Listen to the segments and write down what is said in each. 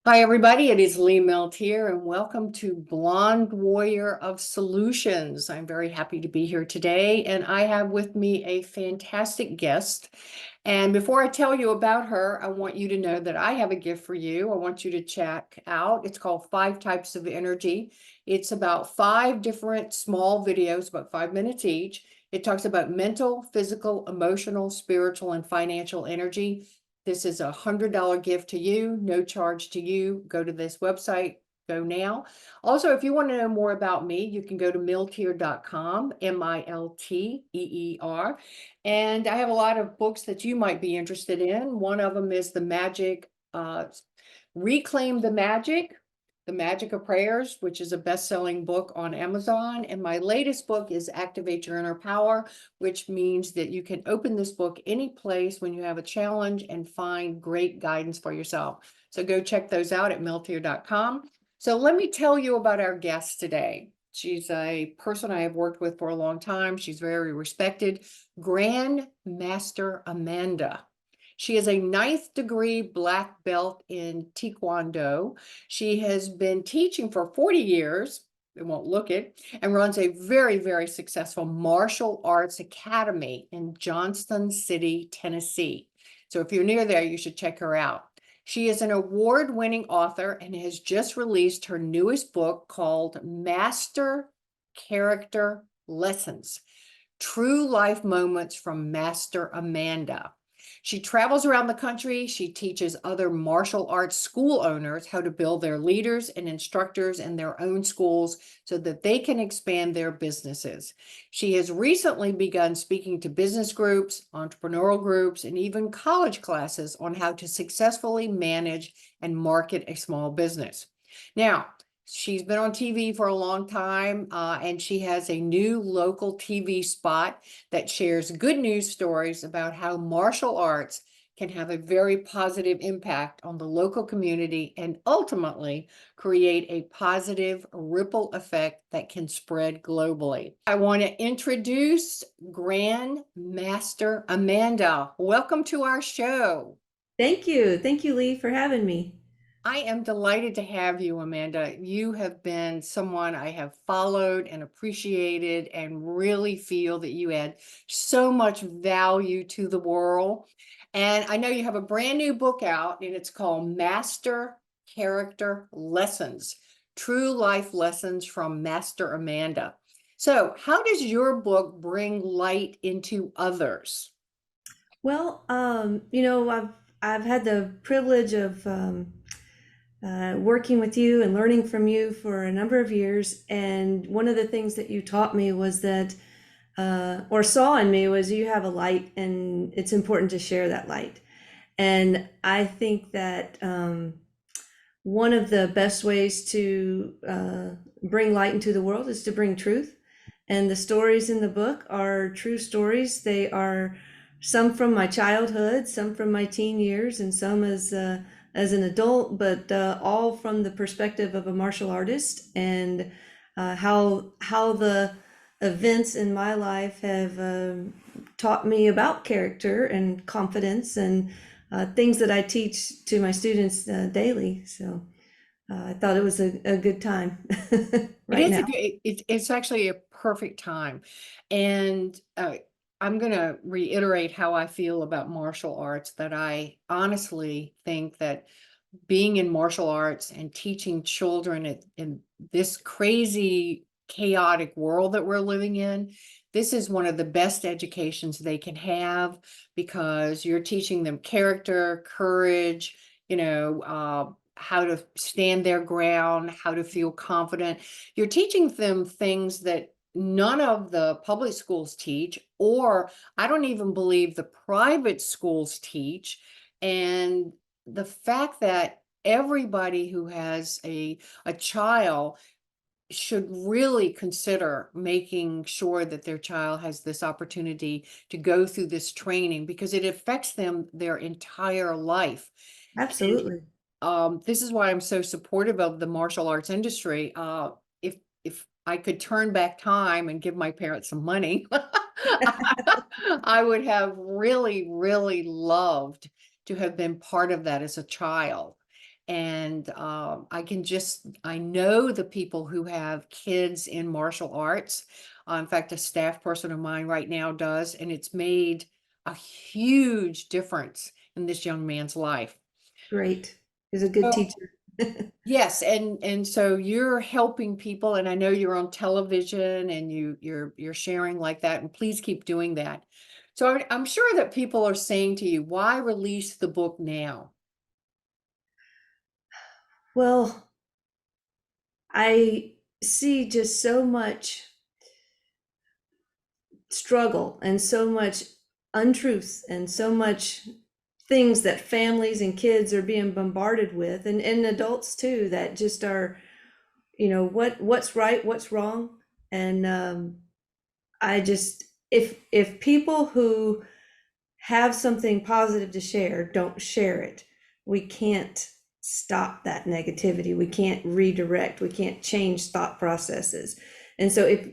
Hi, everybody. It is Lee Milteer, and welcome to Blonde Warrior of Solutions. I'm very happy to be here today, and I have with me a fantastic guest. And before I tell you about her, I want you to know that I have a gift for you. I want you to check out. It's called Five Types of Energy. It's about five different small videos, about 5 minutes each. It talks about mental, physical, emotional, spiritual, and financial energy. This is $100 gift to you, no charge to you. Go to this website, go now. Also, if you want to know more about me, you can go to milteer.com, Milteer. And I have a lot of books that you might be interested in. One of them is Reclaim the Magic of Prayers, which is a best-selling book on Amazon. And my latest book is Activate Your Inner Power, which means that you can open this book any place when you have a challenge and find great guidance for yourself. So go check those out at milteer.com. So let me tell you about our guest today. She's a person I have worked with for a long time. She's very respected. Grand Master Amanda. She is a ninth degree Black Belt in Taekwondo. She has been teaching for 40 years, it won't look it, and runs a very, very successful martial arts academy in Johnston City, Tennessee. So if you're near there, you should check her out. She is an award-winning author and has just released her newest book called Master Character Lessons: True Life Moments from Master Amanda. She travels around the country. She teaches other martial arts school owners how to build their leaders and instructors in their own schools so that they can expand their businesses. She has recently begun speaking to business groups, entrepreneurial groups, and even college classes on how to successfully manage and market a small business. Now, she's been on TV for a long time, and she has a new local TV spot that shares good news stories about how martial arts can have a very positive impact on the local community and ultimately create a positive ripple effect that can spread globally. I want to introduce Grand Master Amanda. Welcome to our show. Thank you. Thank you, Lee, for having me. I am delighted to have you, Amanda. You have been someone I have followed and appreciated and really feel that you add so much value to the world. And I know you have a brand new book out, and it's called Master Character Lessons: True Life Lessons from Master Amanda. So, how does your book bring light into others? Well, I've had the privilege of working with you and learning from you for a number of years, and one of the things that you taught me was that, or saw in me, was you have a light, and it's important to share that light. And I think that one of the best ways to bring light into the world is to bring truth. And the stories in the book are true stories. They are some from my childhood, some from my teen years, and some as an adult, but all from the perspective of a martial artist, and how the events in my life have taught me about character and confidence, and things that I teach to my students daily. So I thought it was a good time It right is a now. good, it's actually a perfect time. And I'm going to reiterate how I feel about martial arts, that I honestly think that being in martial arts and teaching children in this crazy, chaotic world that we're living in, this is one of the best educations they can have, because you're teaching them character, courage, how to stand their ground, how to feel confident. You're teaching them things that none of the public schools teach, or I don't even believe the private schools teach. And the fact that everybody who has a child should really consider making sure that their child has this opportunity to go through this training, because it affects them their entire life. And Absolutely. this is why I'm so supportive of the martial arts industry. If I could turn back time and give my parents some money, I would have really, really loved to have been part of that as a child. And I know the people who have kids in martial arts. In fact, a staff person of mine right now does, and it's made a huge difference in this young man's life. Great. He's a good So, teacher. yes, and so you're helping people, and I know you're on television and you're sharing like that, and please keep doing that. So I'm sure that people are saying to you, why release the book now? Well, I see just so much struggle and so much untruths and so much things that families and kids are being bombarded with, and adults too, that just are, what's right, what's wrong. And I just, if people who have something positive to share don't share it, we can't stop that negativity. We can't redirect. We can't change thought processes. And so if,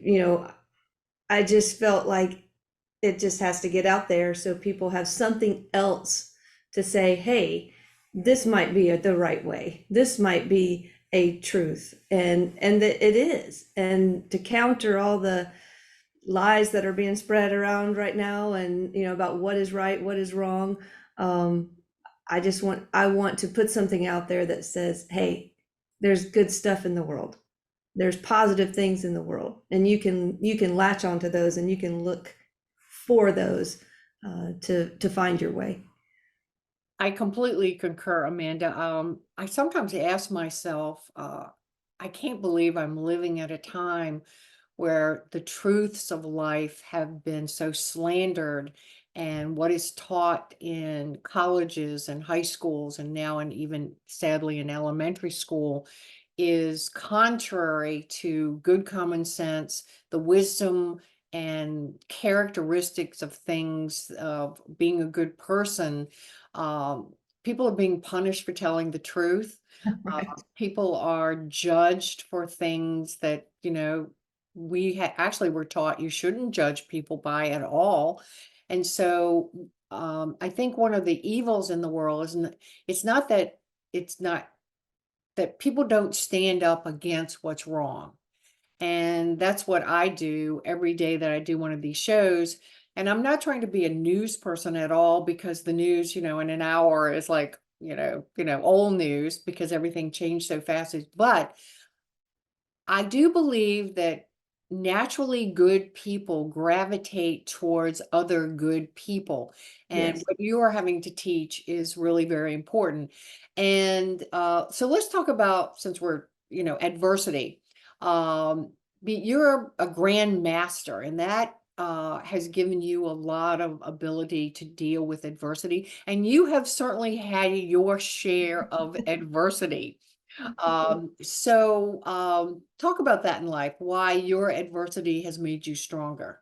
I just felt like it just has to get out there so people have something else to say, hey, this might be the right way. This might be a truth. And that it is. And to counter all the lies that are being spread around right now, and about what is right, what is wrong. um I want to put something out there that says, hey, there's good stuff in the world, there's positive things in the world, and you can latch onto those, and you can look for those to find your way. I completely concur, Amanda. I sometimes ask myself, I can't believe I'm living at a time where the truths of life have been so slandered, and what is taught in colleges and high schools, and now, and even sadly in elementary school, is contrary to good common sense, the wisdom and characteristics of things of being a good person. Um, People are being punished for telling the truth. Right. People are judged for things that, actually were taught you shouldn't judge people by at all. And so I think one of the evils in the world isn't, it's not that it's not that people don't stand up against what's wrong. And that's what I do every day that I do one of these shows. And I'm not trying to be a news person at all, because the news, in an hour is like, old news, because everything changed so fast. But I do believe that naturally good people gravitate towards other good people. And Yes. what you are having to teach is really very important. And so let's talk about, since we're, adversity. Um, you're a grand master, and that has given you a lot of ability to deal with adversity. And you have certainly had your share of adversity. Talk about that in life, why your adversity has made you stronger.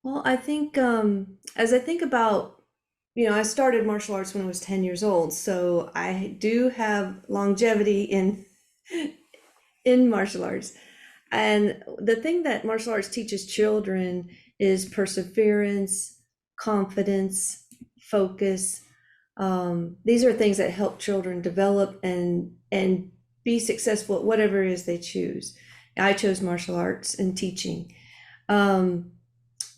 Well, I think as I think about, I started martial arts when I was 10 years old, so I do have longevity in martial arts. And the thing that martial arts teaches children is perseverance, confidence, focus. These are things that help children develop and be successful at whatever it is they choose. I chose martial arts and teaching. Um,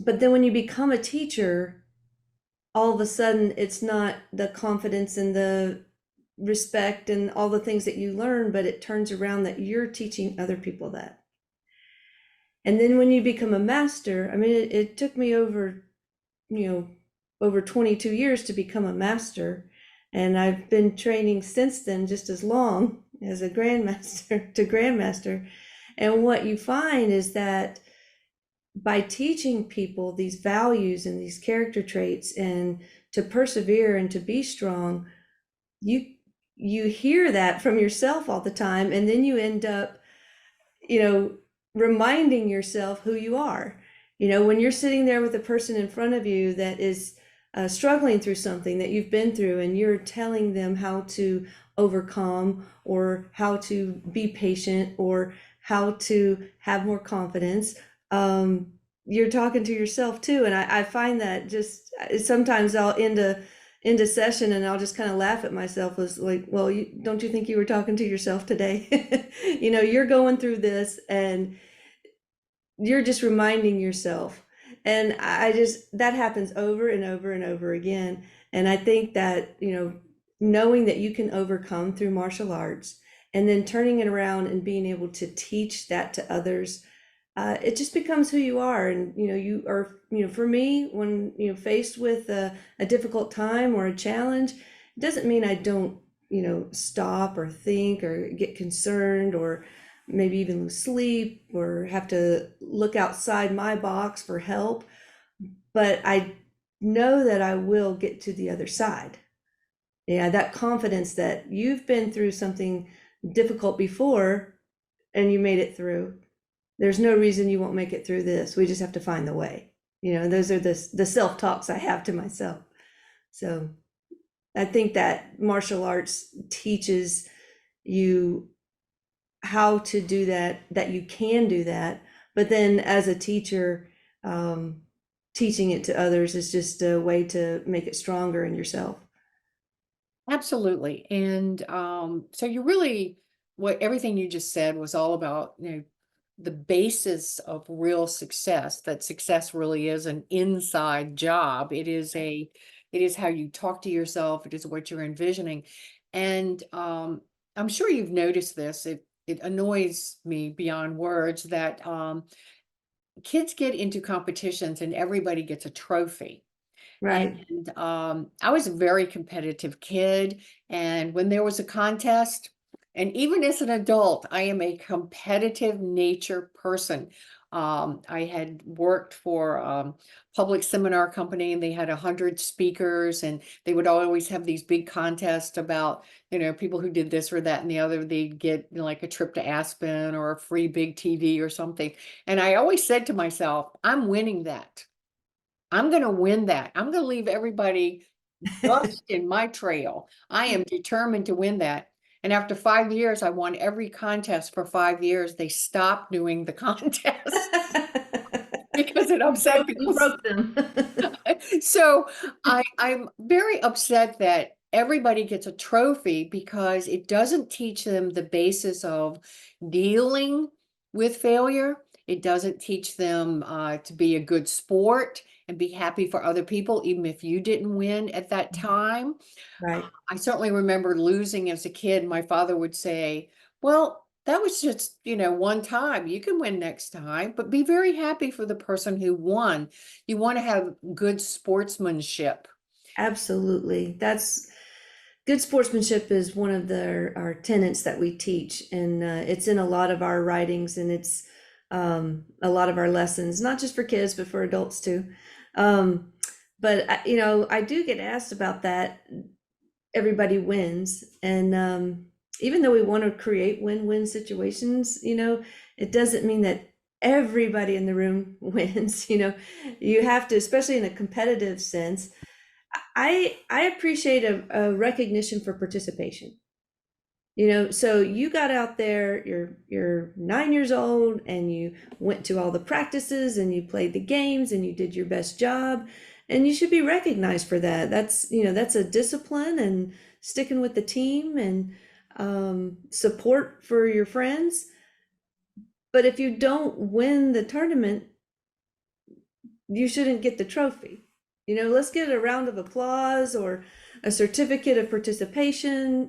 but then when you become a teacher, all of a sudden it's not the confidence and the respect and all the things that you learn, but it turns around that you're teaching other people that. And then when you become a master, I mean, it took me you know, over 22 years to become a master. And I've been training since then just as long as a grandmaster to grandmaster. And what you find is that by teaching people these values and these character traits and to persevere and to be strong, you you hear that from yourself all the time, and then you end up, you know, reminding yourself who you are. When you're sitting there with a person in front of you that is struggling through something that you've been through, and you're telling them how to overcome, or how to be patient, or how to have more confidence, you're talking to yourself too. And I find that just sometimes I'll end into session, and I'll just kind of laugh at myself as like, well, don't you think you were talking to yourself today? You're going through this and you're just reminding yourself. And I just, that happens over and over and over again. And I think that, knowing that you can overcome through martial arts and then turning it around and being able to teach that to others, it just becomes who you are. And, you are, for me, when, faced with a difficult time or a challenge, it doesn't mean I don't, stop or think or get concerned or maybe even lose sleep or have to look outside my box for help. But I know that I will get to the other side. Yeah, that confidence that you've been through something difficult before and you made it through. There's no reason you won't make it through this. We just have to find the way. Those are the self-talks I have to myself. So I think that martial arts teaches you how to do that, that you can do that. But then as a teacher, teaching it to others is just a way to make it stronger in yourself. Absolutely. And so you really, what everything you just said was all about, the basis of real success, that success really is an inside job. It is how you talk to yourself. It is what you're envisioning. And I'm sure you've noticed this. It annoys me beyond words that kids get into competitions and everybody gets a trophy. Right. And I was a very competitive kid. And when there was a contest, and even as an adult, I am a competitive nature person. I had worked for public seminar company, and they had 100 speakers, and they would always have these big contests about, people who did this or that and the other. They'd get like a trip to Aspen or a free big TV or something. And I always said to myself, I'm winning that. I'm going to win that. I'm going to leave everybody dust in my trail. I am determined to win that. And after 5 years, I won every contest for 5 years. They stopped doing the contest because it upset You people. broke them. So I'm very upset that everybody gets a trophy because it doesn't teach them the basis of dealing with failure. It doesn't teach them to be a good sport and be happy for other people, even if you didn't win at that time. Right. I certainly remember losing as a kid. My father would say, well, that was just, one time. You can win next time, but be very happy for the person who won. You want to have good sportsmanship. Absolutely. That's good sportsmanship is one of our tenets that we teach, and it's in a lot of our writings, and it's a lot of our lessons, not just for kids, but for adults too. But I do get asked about that. Everybody wins, and even though we want to create win-win situations, it doesn't mean that everybody in the room wins. You have to, especially in a competitive sense. I appreciate a recognition for participation. So you got out there, you're 9 years old, and you went to all the practices and you played the games and you did your best job, and you should be recognized for that. That's a discipline and sticking with the team and support for your friends. But if you don't win the tournament, you shouldn't get the trophy. Let's get a round of applause or a certificate of participation,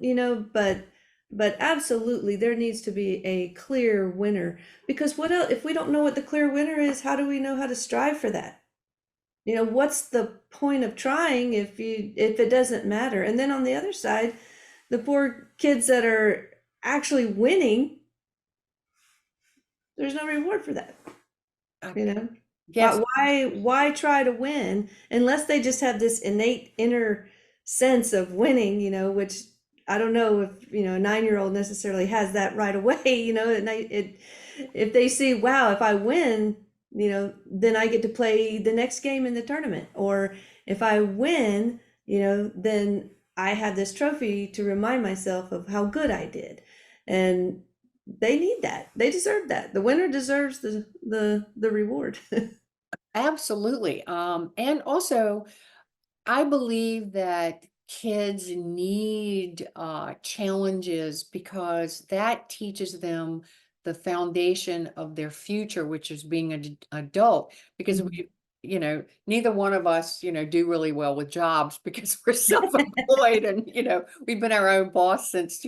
but absolutely there needs to be a clear winner, because what else, if we don't know what the clear winner is, how do we know how to strive for that? What's the point of trying if it doesn't matter? And then on the other side, the poor kids that are actually winning, there's no reward for that. Yes. Why try to win unless they just have this innate inner sense of winning, which I don't know if, a 9-year-old necessarily has that right away, if they see, wow, if I win, then I get to play the next game in the tournament. Or if I win, then I have this trophy to remind myself of how good I did. And they need that. They deserve that. The winner deserves the reward. Absolutely. And also, I believe that kids need challenges because that teaches them the foundation of their future, which is being an adult. Because Mhm. we, neither one of us, do really well with jobs because we're self-employed and, we've been our own boss since,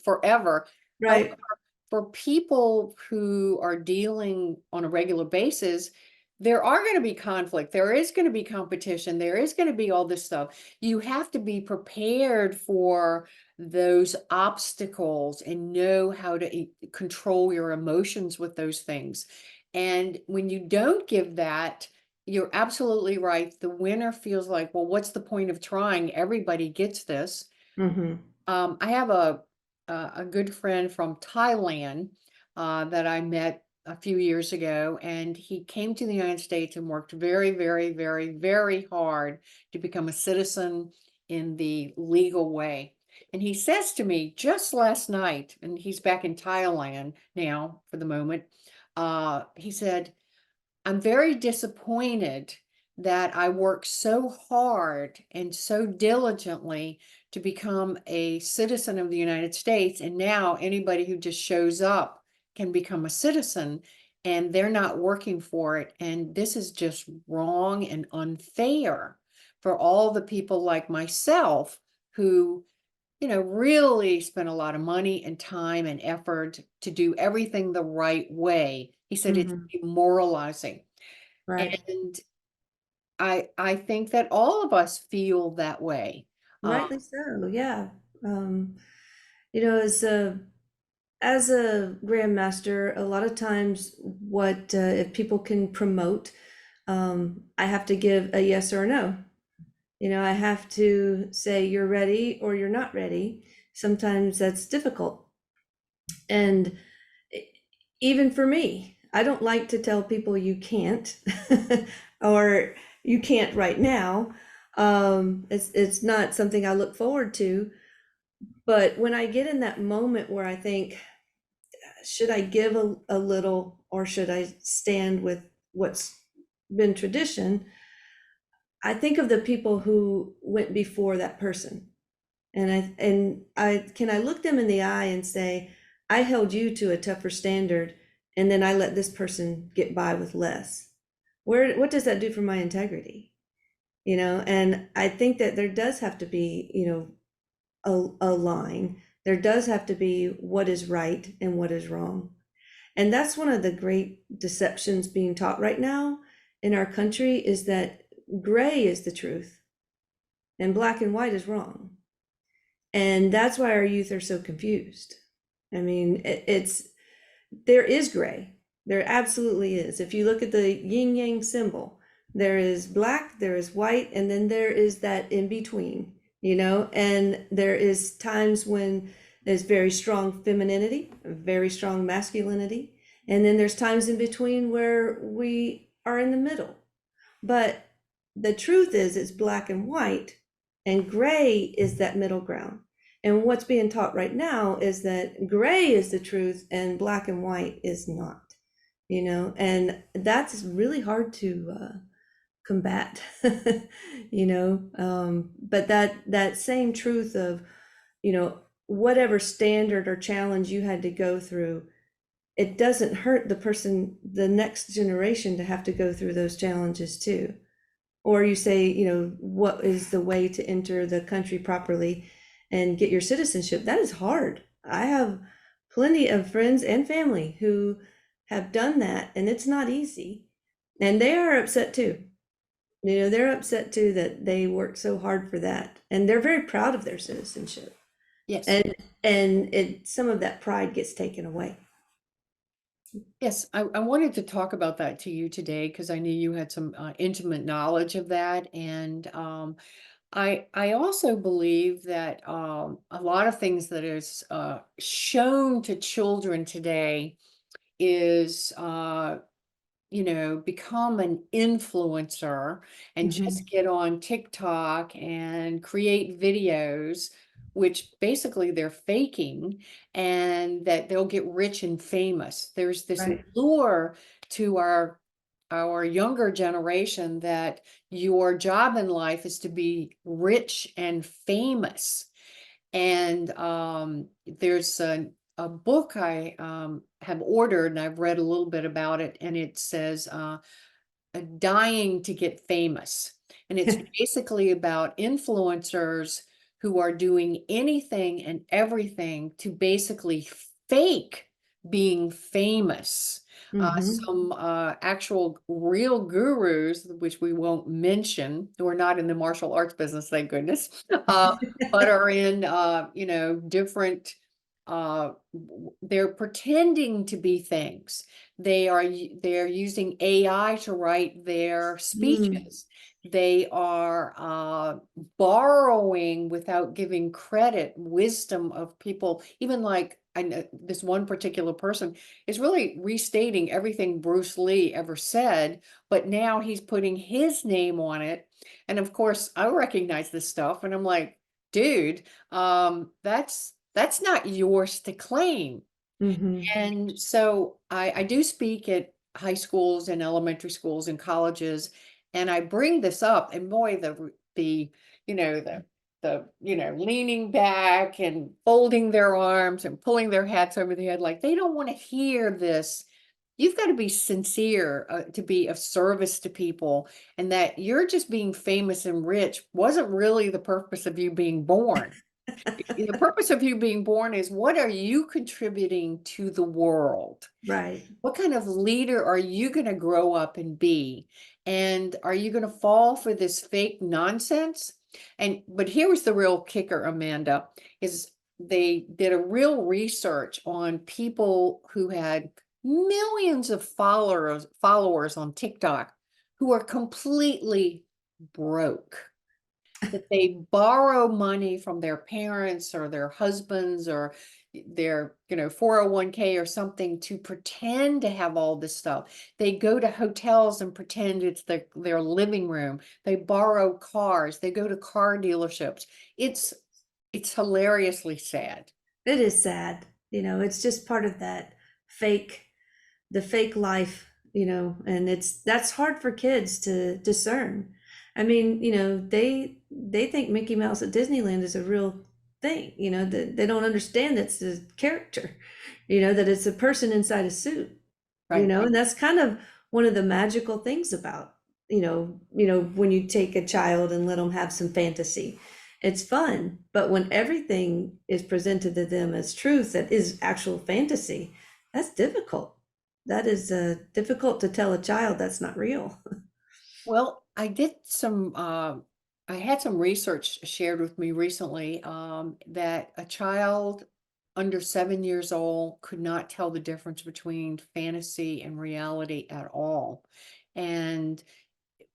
forever. Right. For people who are dealing on a regular basis, there are going to be conflict. There is going to be competition. There is going to be all this stuff. You have to be prepared for those obstacles and know how to control your emotions with those things. And when you don't give that, you're absolutely right. The winner feels like, well, what's the point of trying? Everybody gets this. Hmm. I have a good friend from Thailand that I met a few years ago, and he came to the United States and worked very, very, very, very hard to become a citizen in the legal way. And he says to me just last night, and he's back in Thailand now for the moment. He said, I'm very disappointed that I worked so hard and so diligently to become a citizen of the United States. And now anybody who just shows up can become a citizen and they're not working for it. And this is just wrong and unfair for all the people like myself who, really spent a lot of money and time and effort to do everything the right way. He said it's Hmm. demoralizing. Right. And I think that all of us feel that way. Uh, Rightly so. Yeah. Um, you know, as a grandmaster, a lot of times, what if people can promote, I have to give a yes or a no. I have to say you're ready or you're not ready. Sometimes that's difficult. And e- even for me, I don't like to tell people you can't or you can't right now. It's not something I look forward to. But when I get in that moment where I think, should I give a little or should I stand with what's been tradition? I think of the people who went before that person. And I look them in the eye and say, I held you to a tougher standard, and then I let this person get by with less. What does that do for my integrity? And I think that there does have to be, a line. There does have to be what is right and what is wrong. And that's one of the great deceptions being taught right now in our country is that gray is the truth and black and white is wrong. And that's why our youth are so confused. I mean, there is gray. There absolutely is. If you look at the yin yang symbol, there is black, there is white, and then there is that in between, and there is times when there's very strong femininity, very strong masculinity, and then there's times in between where we are in the middle. But the truth is, it's black and white, and gray is that middle ground. And what's being taught right now is that gray is the truth and black and white is not, and that's really hard to combat, but that same truth of, whatever standard or challenge you had to go through, it doesn't hurt the next generation to have to go through those challenges too. Or you say, what is the way to enter the country properly and get your citizenship? That is hard. I have plenty of friends and family who have done that, and it's not easy. And they are upset too. They're upset too that they worked so hard for that. And they're very proud of their citizenship. yes. And some of that pride gets taken away. Yes, I wanted to talk about that to you today because I knew you had some intimate knowledge of that. And I also believe that a lot of things that is shown to children today is become an influencer and Mhm. just get on TikTok and create videos, which basically they're faking, and that they'll get rich and famous. There's this Right. lure to our our younger generation that your job in life is to be rich and famous. And there's a book I have ordered, and I've read a little bit about it, and it says dying to get famous. And it's basically about influencers who are doing anything and everything to basically fake being famous. Hmm. Some actual real gurus, which we won't mention, who are not in the martial arts business, thank goodness, but are in, different, they're pretending to be things. They're using AI to write their Mm. speeches. They are borrowing without giving credit wisdom of people. Even like I know this one particular person is really restating everything Bruce Lee ever said, but now he's putting his name on it. And of course, I recognize this stuff, and I'm like, dude, that's not yours to claim. Hmm. And so I do speak at high schools and elementary schools and colleges, and I bring this up, and boy, you know, leaning back and folding their arms and pulling their hats over their head, like they don't want to hear this. You've got to be sincere to be of service to people, and that you're just being famous and rich wasn't really the purpose of you being born. The purpose of you being born is, what are you contributing to the world? Right. What kind of leader are you going to grow up and be? And are you going to fall for this fake nonsense? But here was the real kicker, Amanda, is they did a real research on people who had millions of followers on TikTok who are completely broke, that they borrow money from their parents or their husbands or their 401k or something to pretend to have all this stuff. They go to hotels and pretend it's their living room. They borrow cars. They go to car dealerships. It's hilariously sad. It is sad. It's just part of that fake, the fake life, and that's hard for kids to discern. I mean, they think Mickey Mouse at Disneyland is a real thing, that they don't understand that's a character, that it's a person inside a suit, Right. and that's kind of one of the magical things about, when you take a child and let them have some fantasy. It's fun, but when everything is presented to them as truth that is actual fantasy, that's difficult. That is difficult to tell a child that's not real. Well, I had some research shared with me recently, that a child under 7 years old could not tell the difference between fantasy and reality at all. And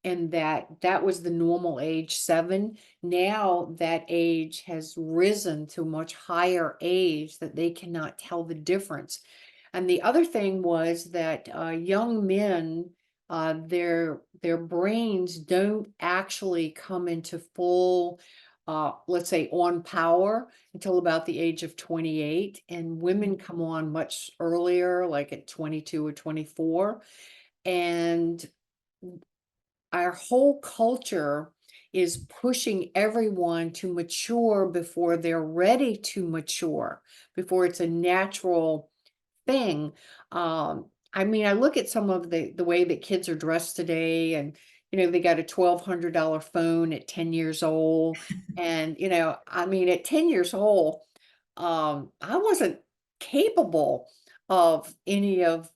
that was the normal age, 7. Now that age has risen to a much higher age that they cannot tell the difference. And the other thing was that young men, their brains don't actually come into full, let's say, on power until about the age of 28, and women come on much earlier, like at 22 or 24. And our whole culture is pushing everyone to mature before they're ready to mature, before it's a natural thing. I mean, I look at some of the way that kids are dressed today, and they got a $1,200 phone at 10 years old. And I mean, at 10 years old, I wasn't capable of any of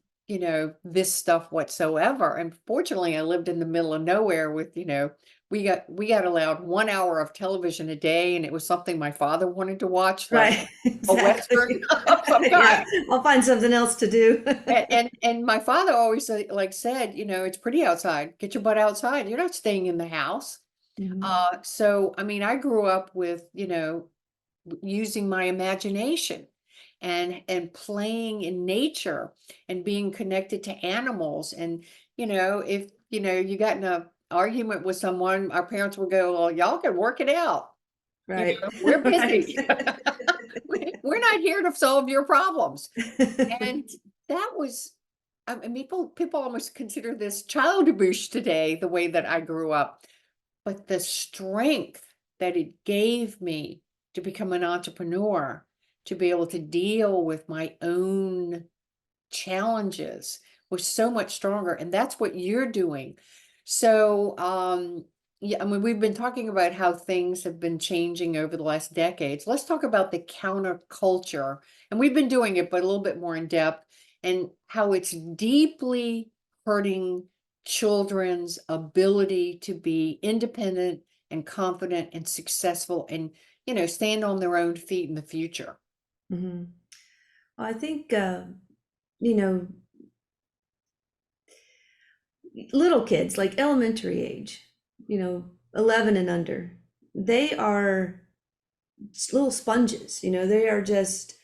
this stuff whatsoever. And fortunately, I lived in the middle of nowhere with, we got allowed 1 hour of television a day, and it was something my father wanted to watch, like Right, a exactly. Western of some Yeah, kind. I'll find something else to do. And my father always said, it's pretty outside. Get your butt outside. You're not staying in the house. Mhm. So I mean, I grew up with, using my imagination and playing in nature and being connected to animals. And if you got in a argument with someone, our parents would go, well, y'all can work it out. Right. We're Right. busy. We're not here to solve your problems. And that was, I mean, people almost consider this child abuse today, the way that I grew up. But the strength that it gave me to become an entrepreneur, to be able to deal with my own challenges was so much stronger. And that's what you're doing. So, yeah, I mean, we've been talking about how things have been changing over the last decades. Let's talk about the counterculture. And we've been doing it, but a little bit more in depth, and how it's deeply hurting children's ability to be independent and confident and successful and, stand on their own feet in the future. Hmm. Well, I think, you know, little kids, like elementary age, 11 and under, they are little sponges, they are just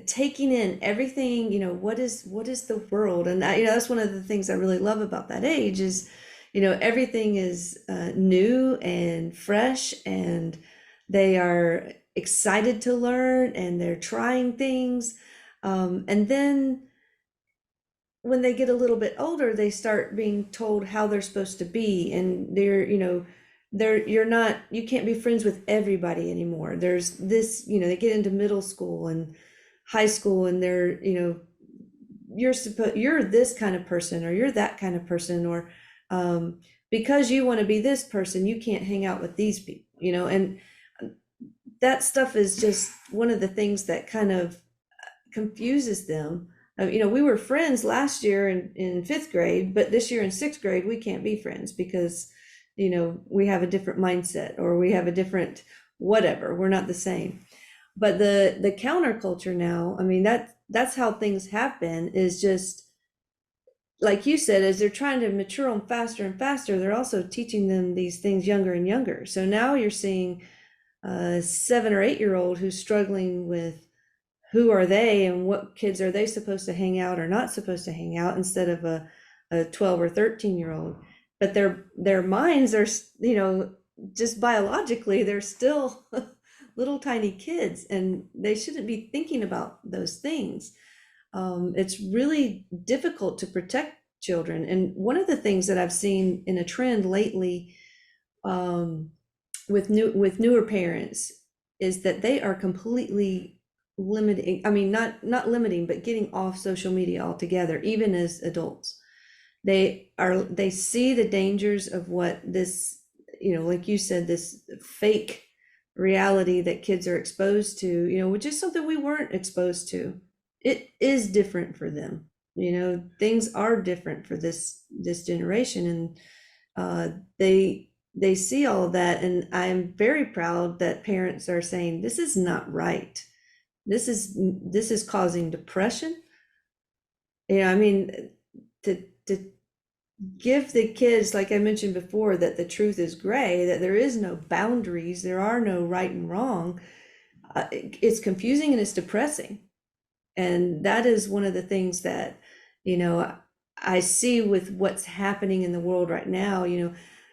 taking in everything, what is the world. And that's one of the things I really love about that age is, everything is new and fresh, and they are excited to learn, and they're trying things. And then when they get a little bit older, they start being told how they're supposed to be, and you can't be friends with everybody anymore. There's this, they get into middle school and high school, and you're this kind of person, or you're that kind of person, or because you want to be this person, you can't hang out with these people, and that stuff is just one of the things that kind of confuses them. We were friends last year in fifth grade, but this year in sixth grade, we can't be friends because, we have a different mindset, or we have a different whatever. We're not the same. But the counterculture now, I mean, that's how things have been, is just like you said, as they're trying to mature them faster and faster, they're also teaching them these things younger and younger. So now you're seeing a 7 or 8-year-old who's struggling with who are they and what kids are they supposed to hang out or not supposed to hang out, instead of a 12 or 13-year-old. But their minds are, just biologically, they're still little tiny kids, and they shouldn't be thinking about those things. It's really difficult to protect children. And one of the things that I've seen in a trend lately, with newer parents, is that they are completely limiting, I mean, not limiting, but getting off social media altogether, even as adults. They see the dangers of what this, like you said, this fake reality that kids are exposed to, which is something we weren't exposed to. It is different for them. Things are different for this generation, and they see all of that. And I'm very proud that parents are saying, this is not right. This is causing depression. I mean, to give the kids, like I mentioned before, that the truth is gray, that there is no boundaries, there are no right and wrong. It's confusing and it's depressing. And that is one of the things that, I see with what's happening in the world right now.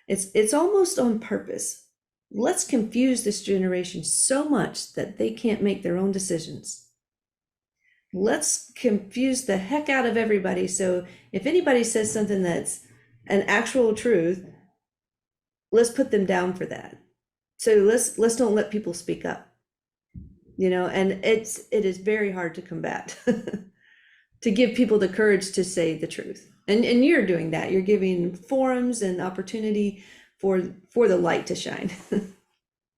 It's almost on purpose. Let's confuse this generation so much that they can't make their own decisions. Let's confuse the heck out of everybody. So if anybody says something that's an actual truth, let's put them down for that. So let's don't let people speak up. And it is very hard to combat, to give people the courage to say the truth. And you're doing that. You're giving forums and opportunity for the light to shine.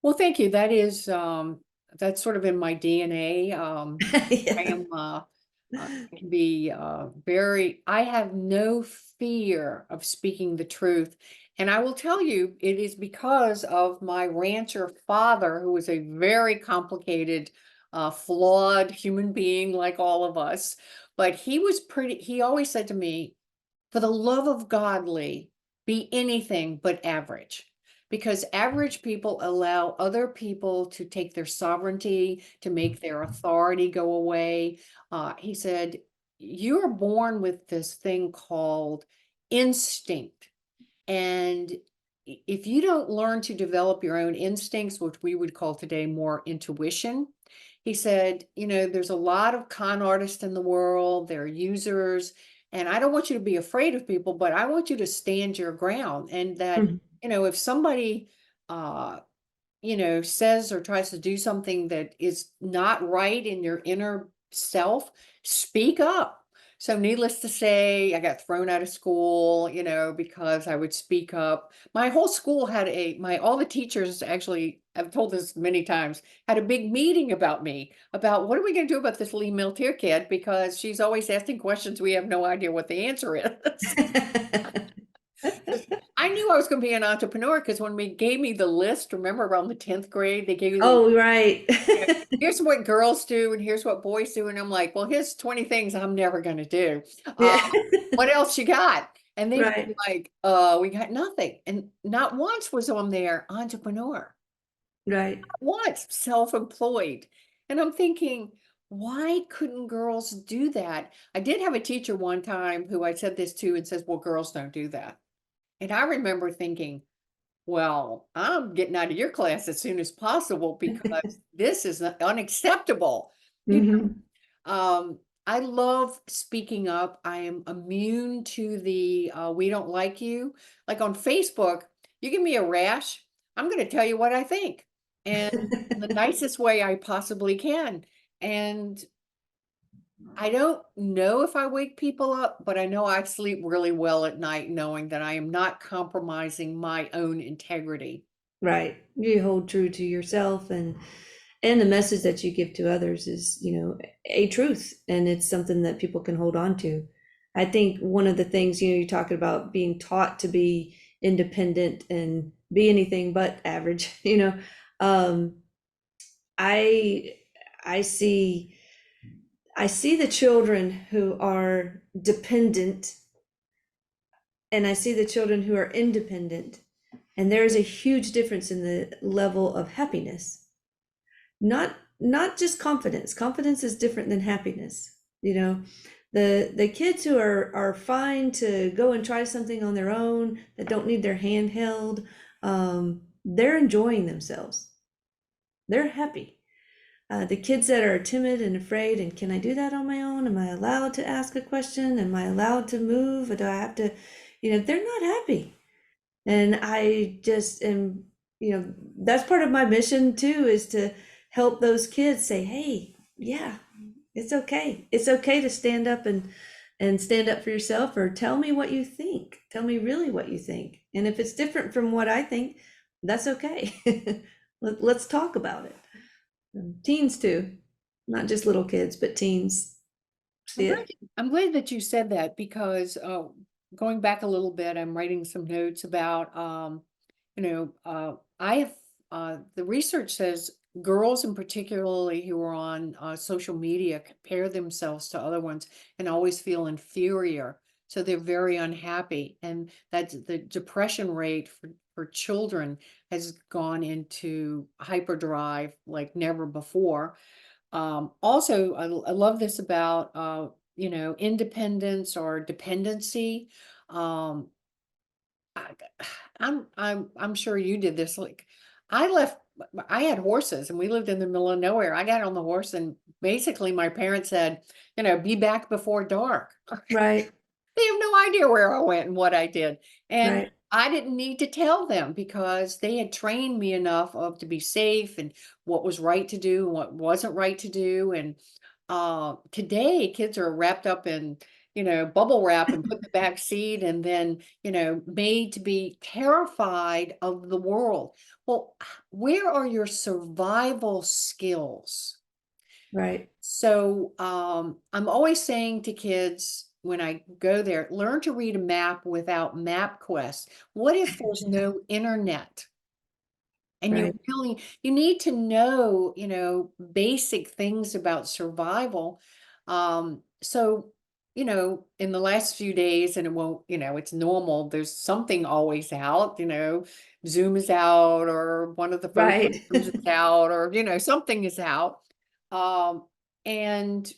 Well, thank you. That is, that's sort of in my DNA. I Yeah. am, I can be I have no fear of speaking the truth. And I will tell you, it is because of my rancher father, who was a very complicated, flawed human being like all of us. But he always said to me, for the love of God, Lee, be anything but average. Because average people allow other people to take their sovereignty, to make their authority go away. He said, you're born with this thing called instinct. And if you don't learn to develop your own instincts, which we would call today more intuition, he said, there's a lot of con artists in the world, they're users. And I don't want you to be afraid of people, but I want you to stand your ground. And that, Mhm. if somebody, uh, says or tries to do something that is not right in your inner self, speak up. So, needless to say, I got thrown out of school, because I would speak up. My whole school had all the teachers actually, I've told this many times, had a big meeting about me, about what are we going to do about this Lee Milteer kid, because she's always asking questions we have no idea what the answer is. I knew I was going to be an entrepreneur because when we gave me the list, remember around the 10th grade, they gave you Oh, right. yeah, here's what girls do and here's what boys do. And I'm like, well, here's 20 things I'm never going to do. Yeah. What else you got? And they were Right. like, we got nothing. And not once was on there entrepreneur, Right. not once self-employed. And I'm thinking, why couldn't girls do that? I did have a teacher one time who I said this to and says, well, girls don't do that. And I remember thinking, well, I'm getting out of your class as soon as possible because this is unacceptable. You Mhm. I love speaking up. I am immune to the we don't like you. Like on Facebook, you give me a rash, I'm going to tell you what I think. And the nicest way I possibly can. And I don't know if I wake people up, but I know I sleep really well at night knowing that I am not compromising my own integrity. Right. You hold true to yourself, and the message that you give to others is, a truth, and it's something that people can hold on to. I think one of the things, you're talking about being taught to be independent and be anything but average, um, I I see I see the children who are dependent, and I see the children who are independent, and there is a huge difference in the level of happiness. Not just confidence. Confidence is different than happiness. The kids who are fine to go and try something on their own, that don't need their hand held, they're enjoying themselves. They're happy. The kids that are timid and afraid, and can I do that on my own? Am I allowed to ask a question? Am I allowed to move? Or do I have to, they're not happy. And I just am, that's part of my mission too, is to help those kids say, hey, yeah, it's okay. It's okay to stand up and stand up for yourself, or tell me what you think. Tell me really what you think. And if it's different from what I think, that's okay. Let's talk about it. Teens too, not just little kids, but teens I'm see glad, it. I'm glad that you said that because going back a little bit, I'm writing some notes about, I have, the research says girls in particularly who are on social media compare themselves to other ones and always feel inferior. So they're very unhappy. And that the depression rate for children has gone into hyperdrive like never before. Also, I love this about, independence or dependency. Um, I, I'm sure you did this. Like, I left. I had horses, and we lived in the middle of nowhere. I got on the horse, and basically, my parents said, "Be back before dark." Right, They have no idea where I went and what I did. And right, I didn't need to tell them because they had trained me enough of to be safe and what was right to do and what wasn't right to do. And today kids are wrapped up in, bubble wrap and put in the back seat and then, made to be terrified of the world. Well, where are your survival skills? right. So, I'm always saying to kids when I go there, learn to read a map without MapQuest. What if there's no internet? And Right, you need to know, basic things about survival. So, in the last few days, and it won't, it's normal, there's something always out, Zoom is out, or one of the photo right. rooms is out, or, something is out. Um, and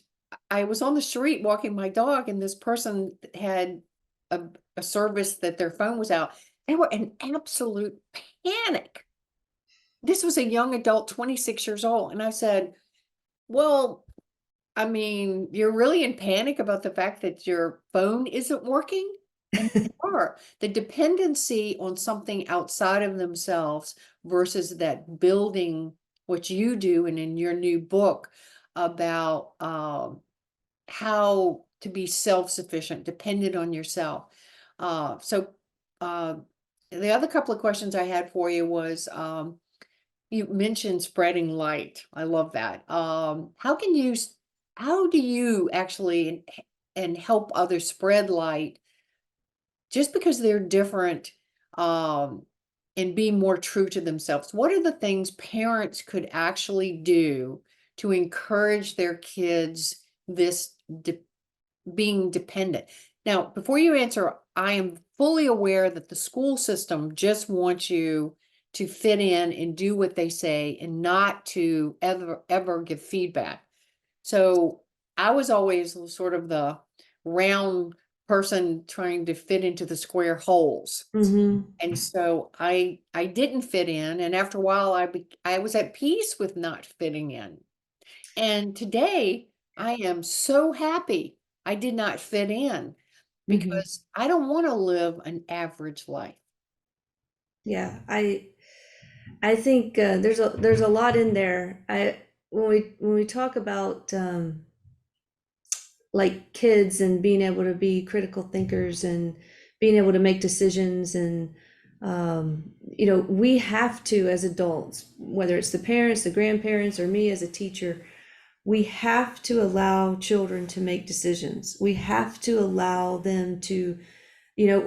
I was on the street walking my dog, and this person had a, a service that their phone was out. They were in absolute panic. This was a young adult, 26 years old. And I said, well, I mean, you're really in panic about the fact that your phone isn't working. And they are. The dependency on something outside of themselves versus that building what you do and in your new book about how to be self-sufficient, dependent on yourself. So uh, the other couple of questions I had for you was you mentioned spreading light. I love that. How do you actually and help others spread light just because they're different, um, and be more true to themselves? What are the things parents could actually do to encourage their kids this being dependent? Now, before you answer, I am fully aware that the school system just wants you to fit in and do what they say and not to ever give feedback. So I was always sort of the round person trying to fit into the square holes. Mm-hmm. And so I didn't fit in, and after a while I was at peace with not fitting in. And today I am so happy I did not fit in Mm-hmm. because I don't want to live an average life. Yeah, I think there's a lot in there. I when we talk about like kids and being able to be critical thinkers and being able to make decisions and we have to, as adults, whether it's the parents, the grandparents, or me as a teacher, we have to allow children to make decisions. We have to allow them to,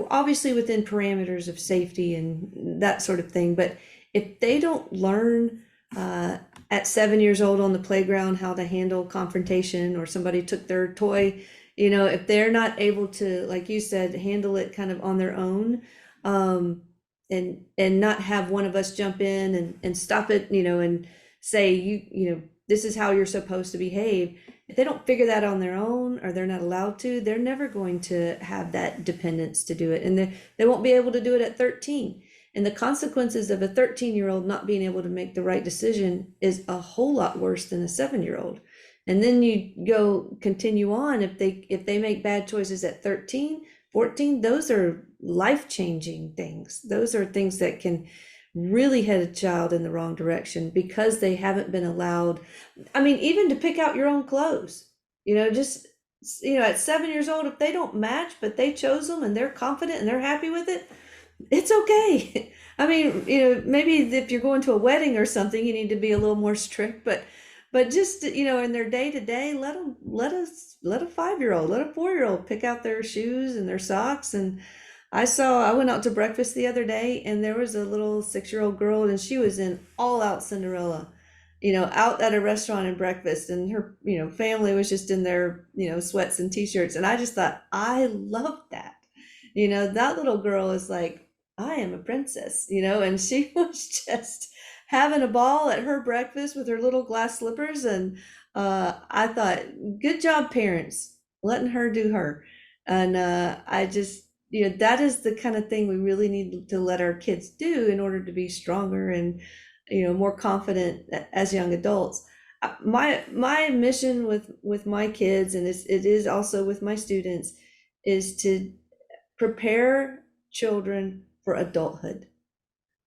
obviously within parameters of safety and that sort of thing. But if they don't learn uh, at 7 years old on the playground how to handle confrontation, or somebody took their toy, if they're not able to, like you said, handle it kind of on their own, and not have one of us jump in and stop it, and say, this is how you're supposed to behave. If they don't figure that on their own, or they're not allowed to, they're never going to have that dependence to do it. And they won't be able to do it at 13. And the consequences of a 13-year-old not being able to make the right decision is a whole lot worse than a 7-year-old. And then you go continue on, if they make bad choices at 13, 14, those are life-changing things. Those are things that can really head a child in the wrong direction because they haven't been allowed. I mean, even to pick out your own clothes, just, at 7 years old, if they don't match, but they chose them and they're confident and they're happy with it, it's okay. I mean, maybe if you're going to a wedding or something, you need to be a little more strict, but just, in their day to day, let a 5-year-old, let a 4-year-old pick out their shoes and their socks. And I went out to breakfast the other day, and there was a little 6-year-old girl, and she was in all out Cinderella, out at a restaurant and breakfast, and her, family was just in their, sweats and t-shirts. And I just thought, I love that. That little girl is like, I am a princess, and she was just having a ball at her breakfast with her little glass slippers. And I thought, good job, parents, letting her do her. And I just, that is the kind of thing we really need to let our kids do in order to be stronger and, more confident as young adults. My mission with my kids, and it is also with my students, is to prepare children for adulthood,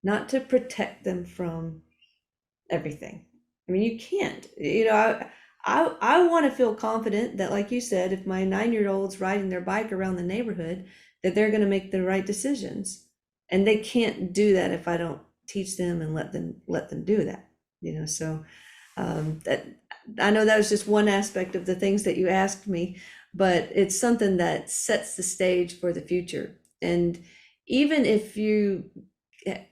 not to protect them from everything. I mean, you can't, I want to feel confident that, like you said, if my 9-year-old's riding their bike around the neighborhood, that they're going to make the right decisions. And they can't do that if I don't teach them and let them do that, so that, I know that was just one aspect of the things that you asked me, but it's something that sets the stage for the future. And even if you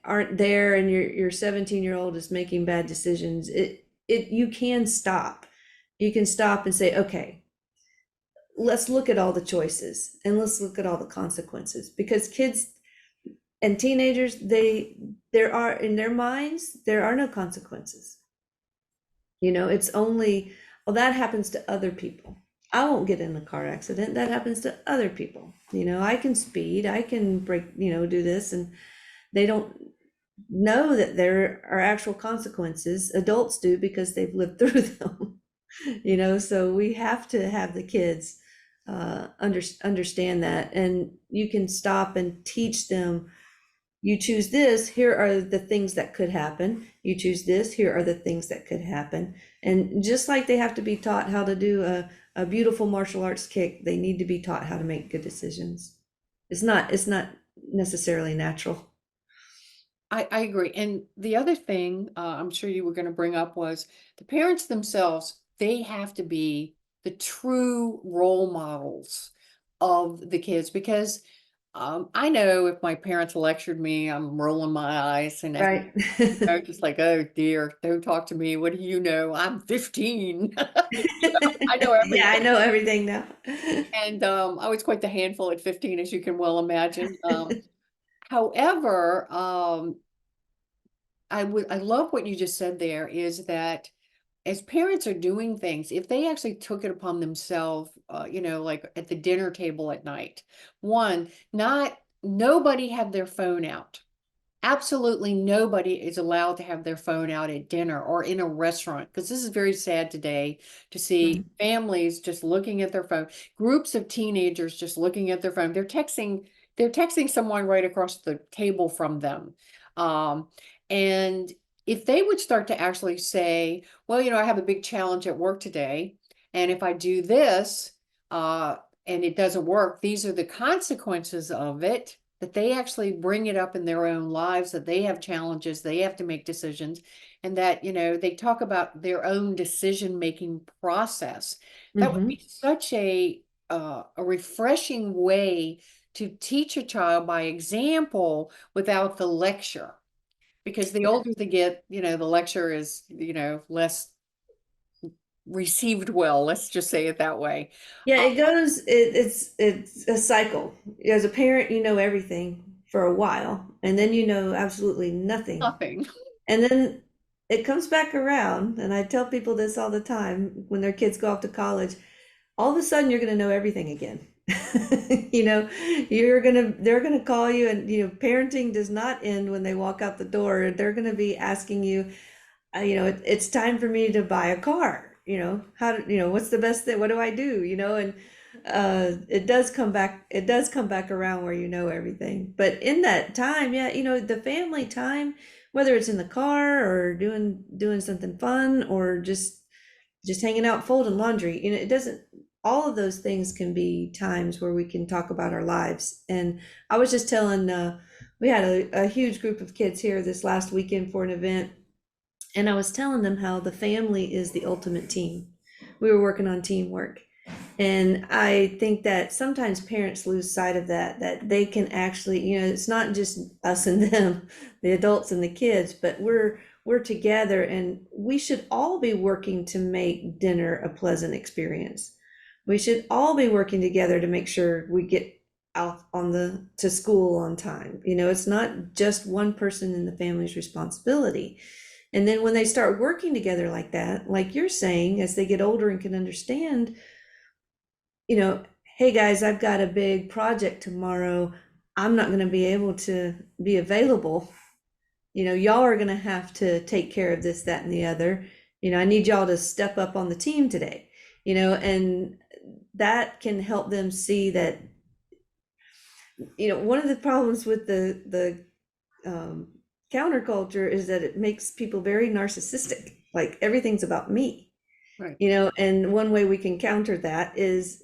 aren't there and your 17-year-old is making bad decisions, you can stop. You can stop and say, okay, let's look at all the choices and let's look at all the consequences, because kids and teenagers, there are, in their minds, there are no consequences. It's only, well, that happens to other people. I won't get in a car accident. That happens to other people. I can speed, I can break, do this. And they don't know that there are actual consequences. Adults do, because they've lived through them. So we have to have the kids understand that, and you can stop and teach them. You choose this, here are the things that could happen. You choose this, here are the things that could happen. And just like they have to be taught how to do a beautiful martial arts kick, they need to be taught how to make good decisions. It's not necessarily natural. I agree. And the other thing, I'm sure you were going to bring up was the parents themselves, they have to be the true role models of the kids because I know if my parents lectured me, I'm rolling my eyes and Right. just like, oh dear, don't talk to me. What do you know? I'm 15. I know Yeah, I everything. know everything now. And I was quite the handful at 15, as you can well imagine. However, I love what you just said there is that as parents are doing things, if they actually took it upon themselves, like at the dinner table at night, one, not nobody had their phone out. Absolutely nobody is allowed to have their phone out at dinner or in a restaurant because this is very sad today to see Mhm. families just looking at their phone, groups of teenagers just looking at their phone. They're texting someone right across the table from them. And if they would start to actually say, well, I have a big challenge at work today, and if I do this, uh, and it doesn't work, these are the consequences of it, that they actually bring it up in their own lives, that they have challenges, they have to make decisions, and that, they talk about their own decision-making process. That would be Mhm. such a refreshing way to teach a child by example without the lecture. Because the older they get, the lecture is, less received well. Let's just say it that way. Yeah, Uh, it's a cycle. As a parent, you know everything for a while, and then you know absolutely nothing. Nothing. And then it comes back around, and I tell people this all the time when their kids go off to college, all of a sudden you're going to know everything again. You know, they're going to call you, and parenting does not end when they walk out the door. They're going to be asking you, it's time for me to buy a car. What's the best thing? What do I do? And it does come back around where you know everything. But in that time, yeah, the family time, whether it's in the car or doing something fun or just hanging out folding laundry, it doesn't, all of those things can be times where we can talk about our lives. And I was just telling, we had a huge group of kids here this last weekend for an event, and I was telling them how the family is the ultimate team. We were working on teamwork. And I think that sometimes parents lose sight of that they can actually, it's not just us and them, the adults and the kids, but we're together, and we should all be working to make dinner a pleasant experience. We should all be working together to make sure we get out to school on time. It's not just one person in the family's responsibility. And then when they start working together like that, like you're saying, as they get older and can understand, hey guys, I've got a big project tomorrow. I'm not going to be able to be available. Y'all are going to have to take care of this, that, and the other. I need y'all to step up on the team today, and that can help them see that, one of the problems with the counterculture is that it makes people very narcissistic. Like everything's about me, Right. and one way we can counter that is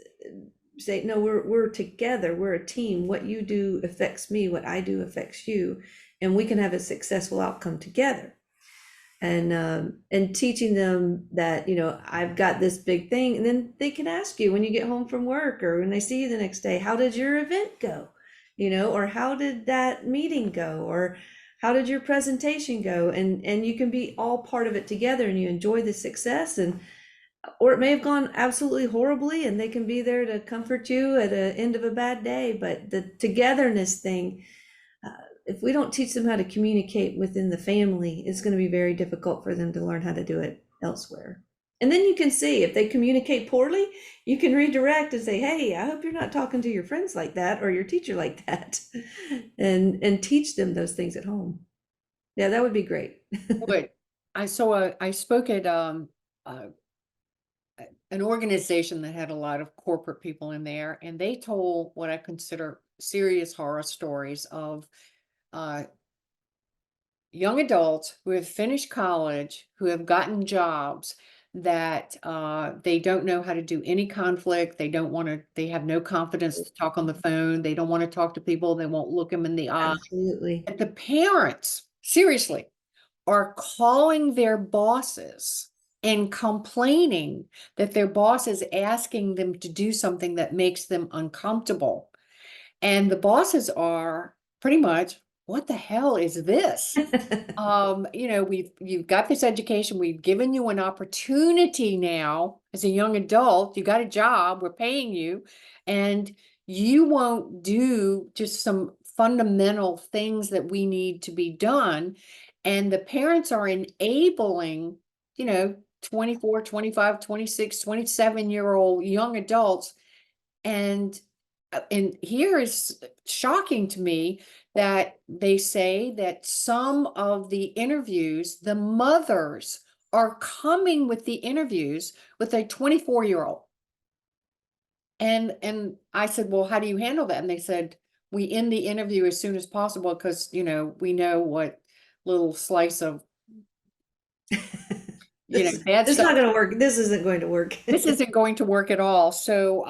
say, no, we're together, we're a team. What you do affects me, what I do affects you, and we can have a successful outcome together. And teaching them that, I've got this big thing, and then they can ask you when you get home from work or when they see you the next day, how did your event go? Or how did that meeting go? Or how did your presentation go? And you can be all part of it together, and you enjoy the success, or it may have gone absolutely horribly, and they can be there to comfort you at the end of a bad day. But the togetherness thing, if we don't teach them how to communicate within the family, it's going to be very difficult for them to learn how to do it elsewhere. And then you can see if they communicate poorly, you can redirect and say, hey, I hope you're not talking to your friends like that or your teacher like that, and teach them those things at home. Yeah, that would be great. Would I spoke at uh an organization that had a lot of corporate people in there, and they told what I consider serious horror stories of uh, young adults who have finished college, who have gotten jobs that they don't know how to do any conflict. They don't want to, they have no confidence to talk on the phone. They don't want to talk to people. They won't look them in the eye. Absolutely. And the parents, seriously, are calling their bosses and complaining that their boss is asking them to do something that makes them uncomfortable. And the bosses are pretty much, what the hell is this? You've got this education, we've given you an opportunity now as a young adult, you got a job, we're paying you, and you won't do just some fundamental things that we need to be done. And the parents are enabling, 24, 25, 26, 27-year-old young adults. And here is shocking to me that they say that some of the interviews, the mothers are coming with the interviews with a 24-year-old. And I said, well, how do you handle that? And they said, we end the interview as soon as possible because, we know what little slice of, This bad it's stuff. not going to work. This isn't going to work. This isn't going to work at all. So,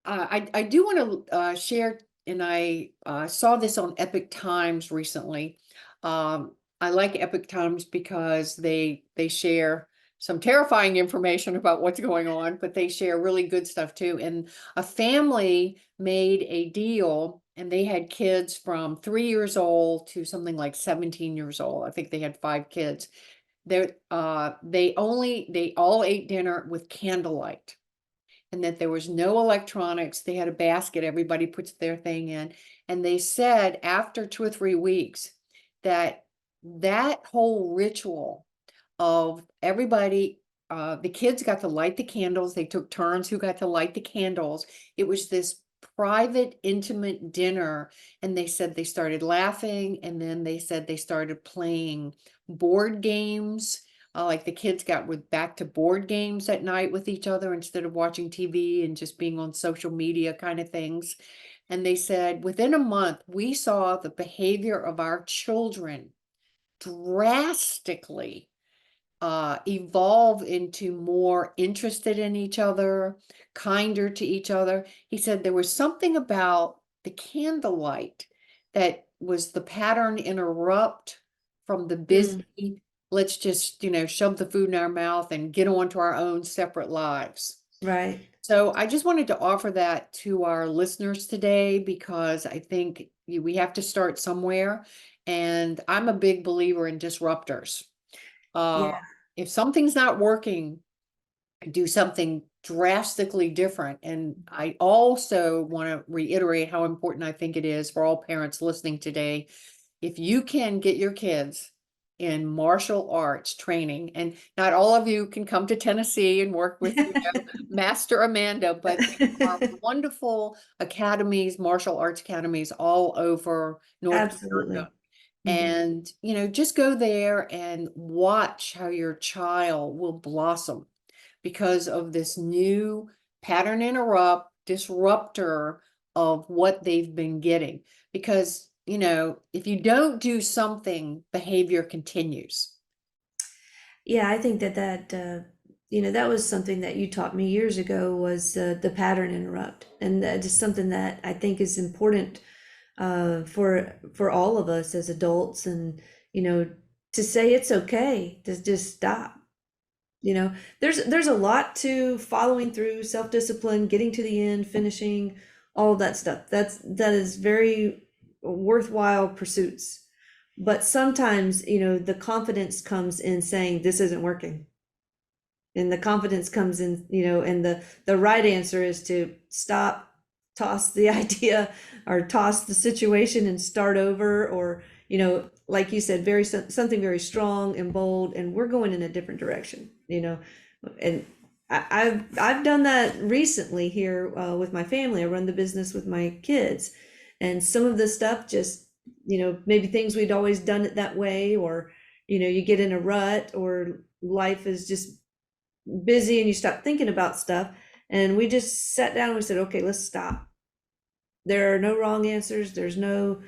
Right. I do want to share, and I saw this on Epic Times recently. I like Epic Times because they share some terrifying information about what's going on, but they share really good stuff too. And a family made a deal, and they had kids from 3 years old to something like 17 years old. I think they had 5 kids. They all ate dinner with candlelight, and that there was no electronics. They had a basket, everybody puts their thing in. And they said after 2 or 3 weeks that that whole ritual of everybody, the kids got to light the candles. They took turns who got to light the candles. It was this private, intimate dinner. And they said they started laughing. And then they said they started playing board games. Like the kids back to board games at night with each other instead of watching TV and just being on social media kind of things. And they said within a month, we saw the behavior of our children drastically evolve into more interested in each other, kinder to each other. He said there was something about the candlelight that was the pattern interrupt from the Mm, busy, let's just, shove the food in our mouth and get on to our own separate lives. right. So I just wanted to offer that to our listeners today because I think we have to start somewhere. And I'm a big believer in disruptors. Uh, Yeah. if something's not working, do something drastically different. And I also want to reiterate how important I think it is for all parents listening today. If you can get your kids in martial arts training, and not all of you can come to Tennessee and work with, Master Amanda, but there are wonderful academies, martial arts academies all over North America. Absolutely. Mhm. And, just go there and watch how your child will blossom because of this new pattern disruptor of what they've been getting. Because, if you don't do something, behavior continues. Yeah, I think that was something that you taught me years ago was the pattern interrupt, and that is something that I think is important for all of us as adults, and you know, to say it's okay to just stop. There's a lot to following through, self-discipline, getting to the end, finishing, all of that stuff. That is very worthwhile pursuits. But sometimes, the confidence comes in saying this isn't working. And the confidence comes in, and the right answer is to stop, toss the idea or toss the situation and start over, or, like you said, something very strong and bold, and we're going in a different direction, and I've done that recently here with my family. I run the business with my kids, and some of the stuff just, maybe things we'd always done it that way, or you get in a rut, or life is just busy and you stop thinking about stuff. And we just sat down and we said, okay, let's stop. There are no wrong answers. There's no,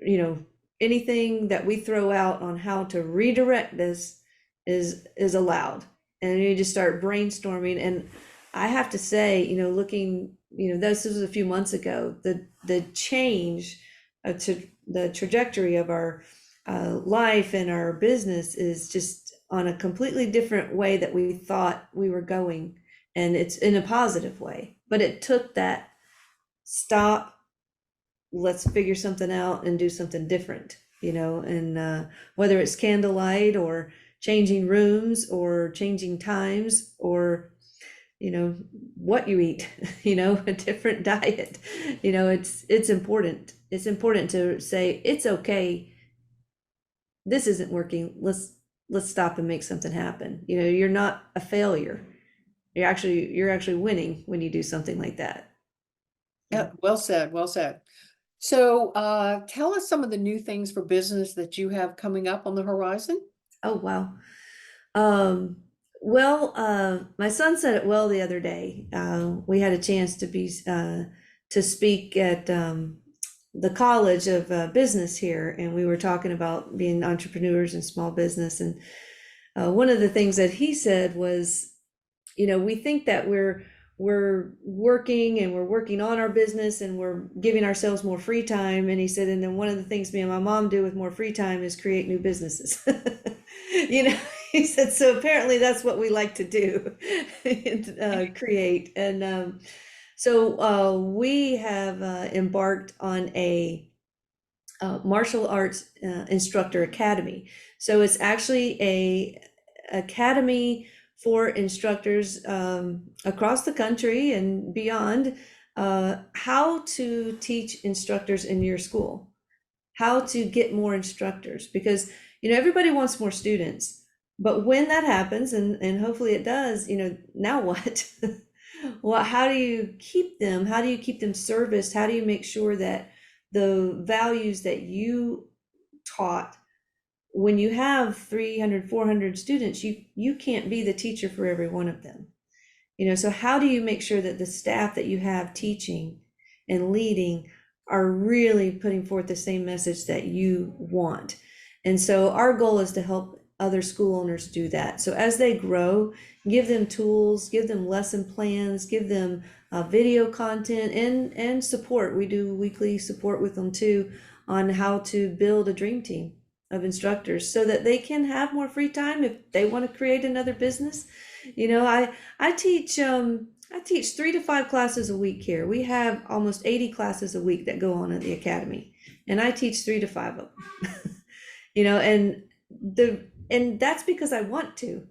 you know, anything that we throw out on how to redirect this is allowed. And you just start brainstorming. And I have to say, looking, this was a few months ago, the change to the trajectory of our life and our business is just on a completely different way that we thought we were going. And it's in a positive way. But it took that stop, let's figure something out and do something different, and whether it's candlelight or changing rooms or changing times or what you eat, a different diet. It's important. It's important to say it's okay, this isn't working, let's stop and make something happen. You're not a failure, you're actually winning when you do something like that. Yeah, well said, well said. So, tell us some of the new things for business that you have coming up on the horizon. Oh, wow. Well, my son said it well the other day. We had a chance to speak at the College of Business here, and we were talking about being entrepreneurs and small business. And one of the things that he said was, we think that we're working and we're working on our business and we're giving ourselves more free time. And he said, and then one of the things me and my mom do with more free time is create new businesses. He said, so apparently that's what we like to do, create. And so we have embarked on a martial arts instructor academy. So it's actually a academy for instructors across the country and beyond, how to teach instructors in your school, how to get more instructors, because everybody wants more students. But when that happens, and hopefully it does, now what? Well, how do you keep them? How do you keep them serviced? How do you make sure that the values that you taught, when you have 300, 400 students, you can't be the teacher for every one of them. So how do you make sure that the staff that you have teaching and leading are really putting forth the same message that you want? And so our goal is to help other school owners do that. So as they grow, give them tools, give them lesson plans, give them video content and support. We do weekly support with them too on how to build a dream team of instructors so that they can have more free time if they want to create another business. I teach 3 to 5 classes a week here. We have almost 80 classes a week that go on at the academy, and I teach 3 to 5 of them. And that's because I want to.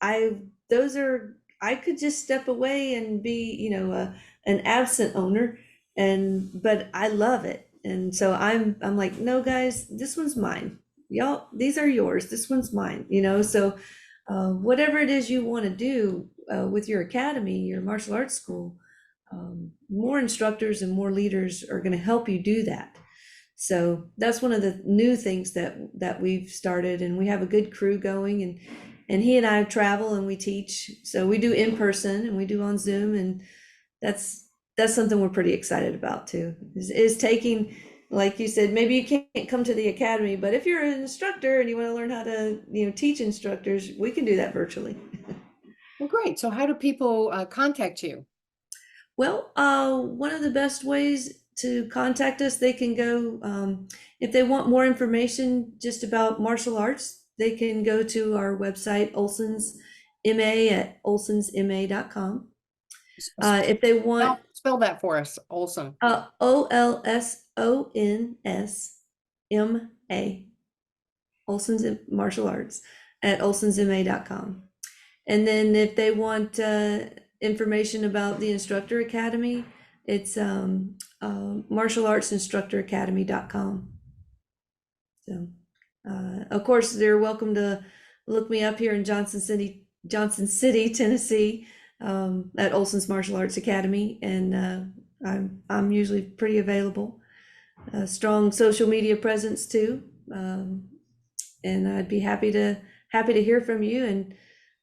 I could just step away and be, an absent owner, but I love it. And so I'm like, no, guys, this one's mine. Y'all, these are yours. This one's mine. So whatever it is you want to do with your academy, your martial arts school, more instructors and more leaders are going to help you do that. So that's one of the new things that we've started, and we have a good crew going, and he and I travel and we teach. So we do in person and we do on Zoom, and that's something we're pretty excited about too, is taking, like you said, maybe you can't come to the academy, but if you're an instructor and you want to learn how to, teach instructors, we can do that virtually. Well, great. So how do people contact you? Well, one of the best ways to contact us, they can go, if they want more information just about martial arts, they can go to our website, Olson's MA at olsonsma.com. If they want, Spell that for us, Olson. OLSONSMA, Olson's Martial Arts at olsonsma.com. And then if they want information about the Instructor Academy, it's martialartsinstructoracademy.com. So, of course, they're welcome to look me up here in Johnson City, Tennessee, at Olson's Martial Arts Academy, and I'm usually pretty available. Strong social media presence too, and I'd be happy to hear from you. And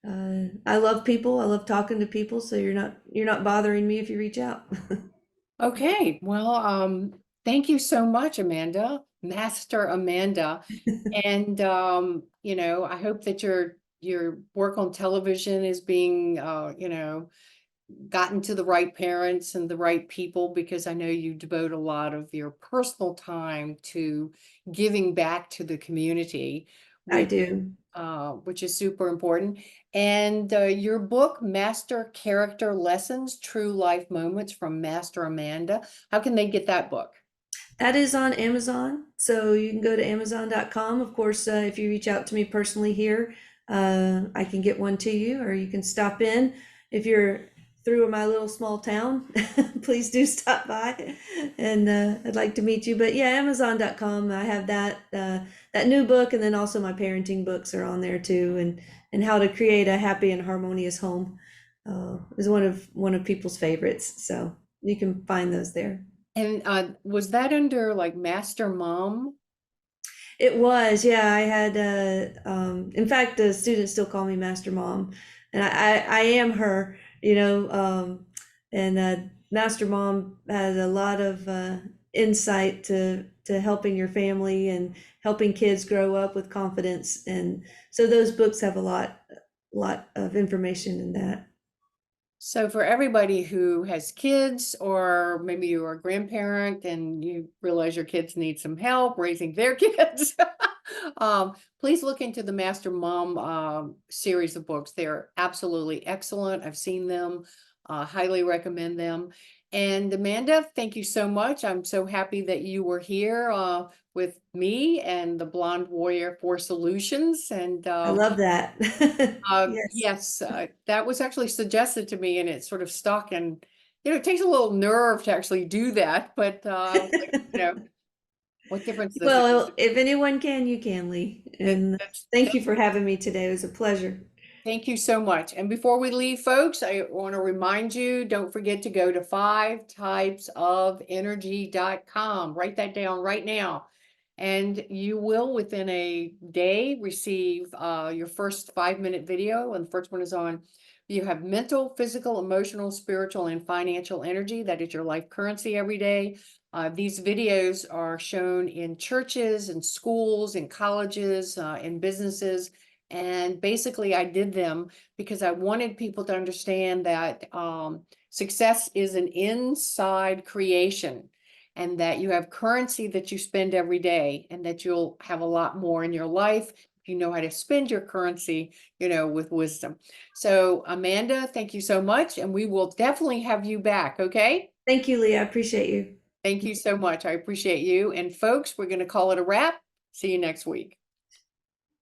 I love people. I love talking to people. So you're not bothering me if you reach out. Okay, well, thank you so much, Amanda, Master Amanda. And I hope that your work on television is being gotten to the right parents and the right people, because I know you devote a lot of your personal time to giving back to the community, I which do. which is super important. And your book, Master Character Lessons, True Life Moments from Master Amanda. How can they get that book? That is on Amazon. So you can go to Amazon.com. Of course, if you reach out to me personally here, I can get one to you, or you can stop in. If you're through my little small town, please do stop by, and I'd like to meet you. But yeah, Amazon.com. I have that new book, and then also my parenting books are on there too, and how to create a happy and harmonious home is one of people's favorites. So you can find those there. And was that under like Master Mom? It was, yeah. I had, in fact, the students still call me Master Mom, and I am her, and Master Mom has a lot of insight to helping your family and helping kids grow up with confidence, and so those books have a lot of information in that. So for everybody who has kids, or maybe you're a grandparent and you realize your kids need some help raising their kids, please look into the Master Mom series of books. They're absolutely excellent. I've seen them, highly recommend them. And Amanda, thank you so much. I'm so happy that you were here with me and the Blonde Warrior for Solutions. And I love that. Yes. yes, that was actually suggested to me, and it sort of stuck. And it takes a little nerve to actually do that, but I was like, what difference does it Well, make? if anyone can, you can, Lee. And thank you for having me today. It was a pleasure. Thank you so much. And before we leave, folks, I want to remind you, don't forget to go to 5typesofenergy.com. Write that down right now. And you will, within a day, receive your first 5-minute video. And the first one is on, you have mental, physical, emotional, spiritual, and financial energy. That is your life currency every day. These videos are shown in churches and schools and colleges and businesses. And basically, I did them because I wanted people to understand that success is an inside creation, and that you have currency that you spend every day, and that you'll have a lot more in your life if you know how to spend your currency, with wisdom. So, Amanda, thank you so much. And we will definitely have you back. Okay. Thank you, Lee. I appreciate you. Thank you so much. I appreciate you. And folks, we're going to call it a wrap. See you next week.